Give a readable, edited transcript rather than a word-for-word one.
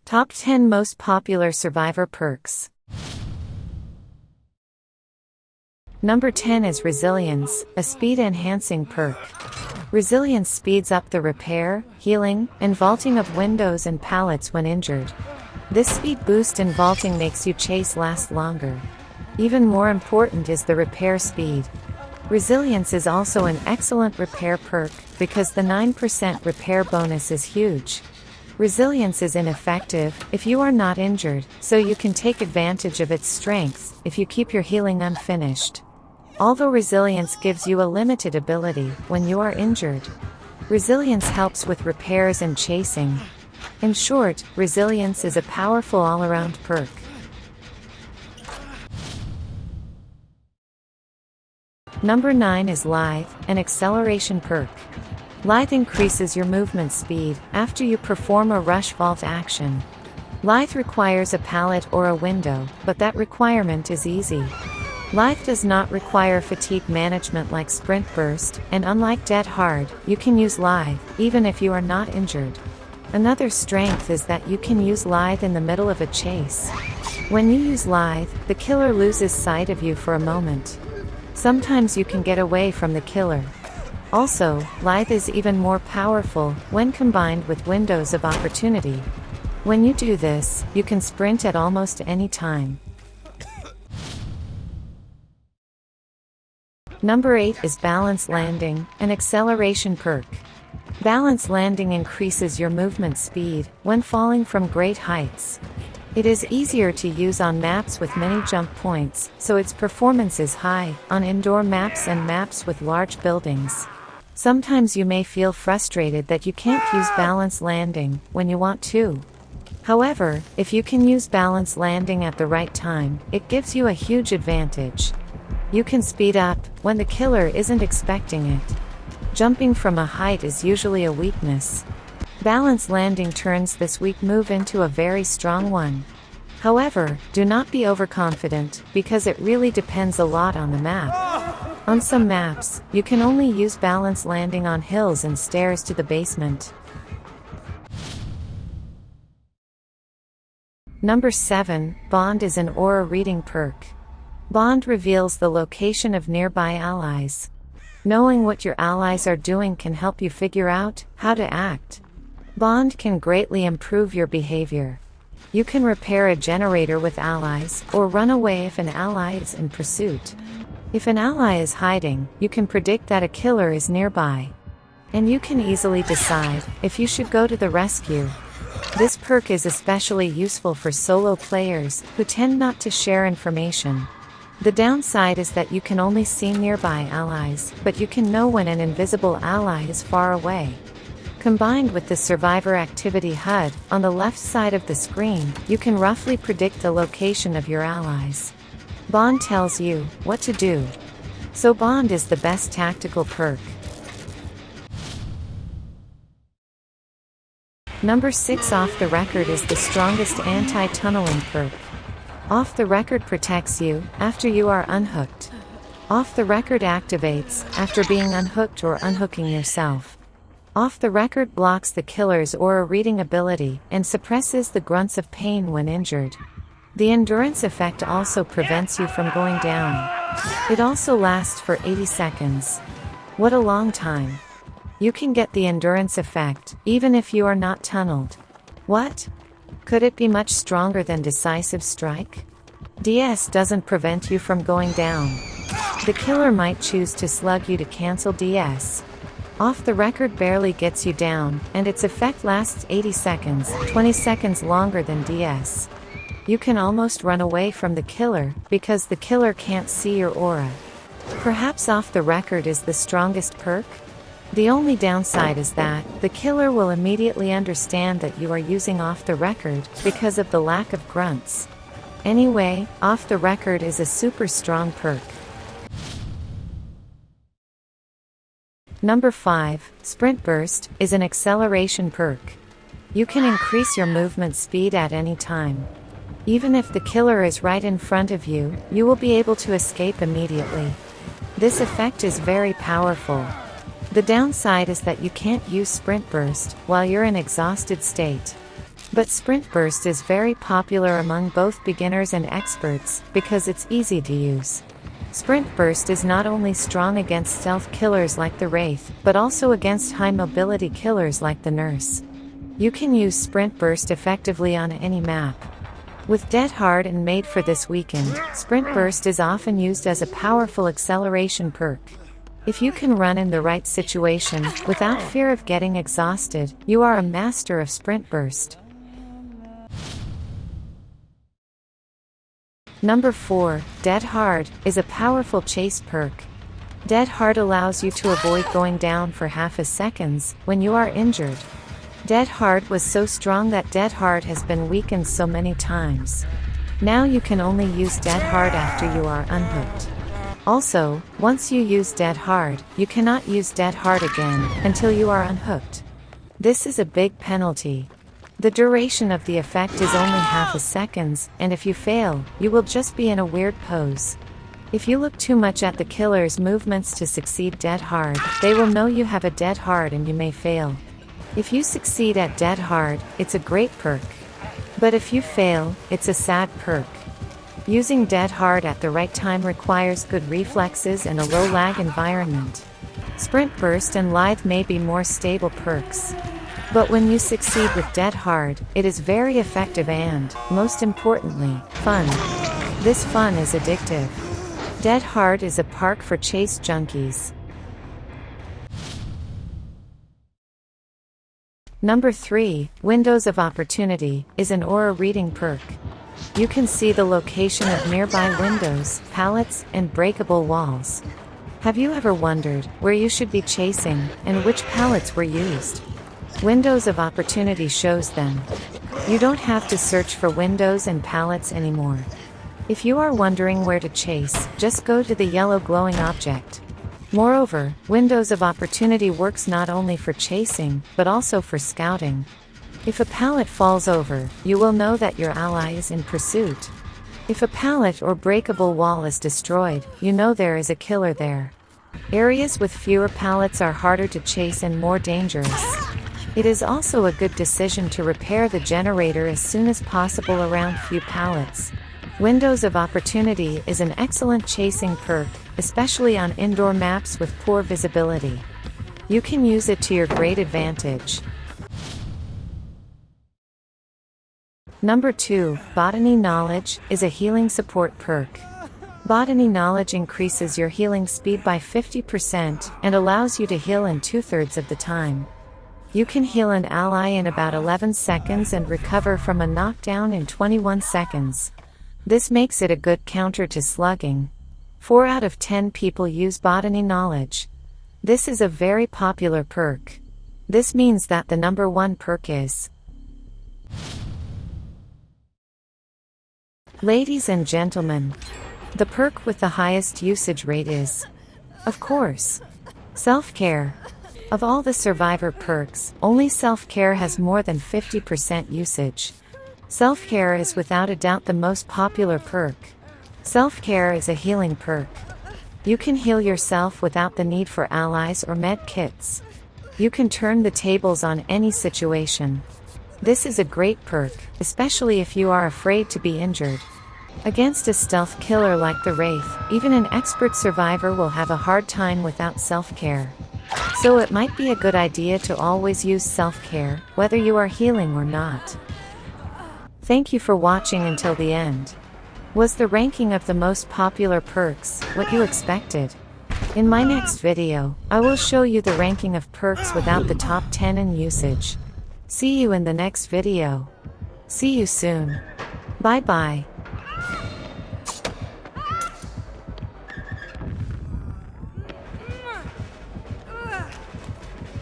Top 10 Most Popular Survivor Perks. Number 10 is Resilience, a speed-enhancing perk. Resilience speeds up the repair, healing, and vaulting of windows and pallets when injured. This speed boost in vaulting makes your chase last longer. Even more important is the repair speed. Resilience is also an excellent repair perk, because the 9% repair bonus is huge. Resilience is ineffective if you are not injured, so you can take advantage of its strengths if you keep your healing unfinished. Although resilience gives you a limited ability when you are injured, resilience helps with repairs and chasing. In short, resilience is a powerful all-around perk. Number 9 is Lithe, an acceleration perk. Lithe increases your movement speed after you perform a rush vault action. Lithe requires a pallet or a window, but that requirement is easy. Lithe does not require fatigue management like Sprint Burst, and unlike Dead Hard, you can use Lithe even if you are not injured. Another strength is that you can use Lithe in the middle of a chase. When you use Lithe, the killer loses sight of you for a moment. Sometimes you can get away from the killer. Also, Lithe is even more powerful when combined with Windows of Opportunity. When you do this, you can sprint at almost any time. Number 8 is Balance Landing, an acceleration perk. Balance Landing increases your movement speed when falling from great heights. It is easier to use on maps with many jump points, so its performance is high on indoor maps and maps with large buildings. Sometimes you may feel frustrated that you can't use Balance Landing when you want to. However, if you can use Balance Landing at the right time, it gives you a huge advantage. You can speed up when the killer isn't expecting it. Jumping from a height is usually a weakness. Balance Landing turns this weak move into a very strong one. However, do not be overconfident, because it really depends a lot on the map. On some maps, you can only use Balance Landing on hills and stairs to the basement. Number 7, Bond is an aura reading perk. Bond reveals the location of nearby allies. Knowing what your allies are doing can help you figure out how to act. Bond can greatly improve your behavior. You can repair a generator with allies, or run away if an ally is in pursuit. If an ally is hiding, you can predict that a killer is nearby. And you can easily decide if you should go to the rescue. This perk is especially useful for solo players who tend not to share information. The downside is that you can only see nearby allies, but you can know when an invisible ally is far away. Combined with the Survivor Activity HUD on the left side of the screen, you can roughly predict the location of your allies. Bond tells you what to do. So Bond is the best tactical perk. Number 6 Off the Record is the strongest anti-tunneling perk. Off the Record protects you after you are unhooked. Off the Record activates after being unhooked or unhooking yourself. Off the Record blocks the killer's aura reading ability and suppresses the grunts of pain when injured. The endurance effect also prevents you from going down. It also lasts for 80 seconds. What a long time. You can get the endurance effect, even if you are not tunneled. What? Could it be much stronger than Decisive Strike? DS doesn't prevent you from going down. The killer might choose to slug you to cancel DS. Off the Record barely gets you down, and its effect lasts 80 seconds, 20 seconds longer than DS. You can almost run away from the killer, because the killer can't see your aura. Perhaps Off the Record is the strongest perk? The only downside is that the killer will immediately understand that you are using Off the Record because of the lack of grunts. Anyway, Off the Record is a super strong perk. Number 5, Sprint Burst, is an acceleration perk. You can increase your movement speed at any time. Even if the killer is right in front of you, you will be able to escape immediately. This effect is very powerful. The downside is that you can't use Sprint Burst while you're in exhausted state. But Sprint Burst is very popular among both beginners and experts, because it's easy to use. Sprint Burst is not only strong against stealth killers like the Wraith, but also against high mobility killers like the Nurse. You can use Sprint Burst effectively on any map. With Dead Hard and made for this weekend, Sprint Burst is often used as a powerful acceleration perk. If you can run in the right situation, without fear of getting exhausted, you are a master of Sprint Burst. Number 4, Dead Hard, is a powerful chase perk. Dead Hard allows you to avoid going down for half a second when you are injured. Dead Hard was so strong that Dead Hard has been weakened so many times. Now you can only use Dead Hard after you are unhooked. Also, once you use Dead Hard, you cannot use Dead Hard again until you are unhooked. This is a big penalty. The duration of the effect is only half a second, and if you fail, you will just be in a weird pose. If you look too much at the killer's movements to succeed Dead Hard, they will know you have a Dead Hard and you may fail. If you succeed at Dead Hard, it's a great perk. But if you fail, it's a sad perk. Using Dead Hard at the right time requires good reflexes and a low lag environment. Sprint Burst and Lithe may be more stable perks. But when you succeed with Dead Hard, it is very effective and, most importantly, fun. This fun is addictive. Dead Hard is a perk for chase junkies. Number 3, Windows of Opportunity, is an aura reading perk. You can see the location of nearby windows, pallets, and breakable walls. Have you ever wondered where you should be chasing, and which pallets were used? Windows of Opportunity shows them. You don't have to search for windows and pallets anymore. If you are wondering where to chase, just go to the yellow glowing object. Moreover, Windows of Opportunity works not only for chasing, but also for scouting. If a pallet falls over, you will know that your ally is in pursuit. If a pallet or breakable wall is destroyed, you know there is a killer there. Areas with fewer pallets are harder to chase and more dangerous. It is also a good decision to repair the generator as soon as possible around few pallets. Windows of Opportunity is an excellent chasing perk, especially on indoor maps with poor visibility. You can use it to your great advantage. Number 2, Botany Knowledge, is a healing support perk. Botany Knowledge increases your healing speed by 50% and allows you to heal in 2/3 of the time. You can heal an ally in about 11 seconds and recover from a knockdown in 21 seconds. This makes it a good counter to slugging. 4 out of 10 people use Botany Knowledge. This is a very popular perk. This means that the number 1 perk is. Ladies and gentlemen, the perk with the highest usage rate is, of course, Self-Care. Of all the Survivor perks, only Self-Care has more than 50% usage. Self-Care is without a doubt the most popular perk. Self-Care is a healing perk. You can heal yourself without the need for allies or med kits. You can turn the tables on any situation. This is a great perk, especially if you are afraid to be injured. Against a stealth killer like the Wraith, even an expert survivor will have a hard time without self-care. So it might be a good idea to always use self-care, whether you are healing or not. Thank you for watching until the end. Was the ranking of the most popular perks what you expected? In my next video, I will show you the ranking of perks without the top 10 in usage. See you in the next video. See you soon. Bye bye.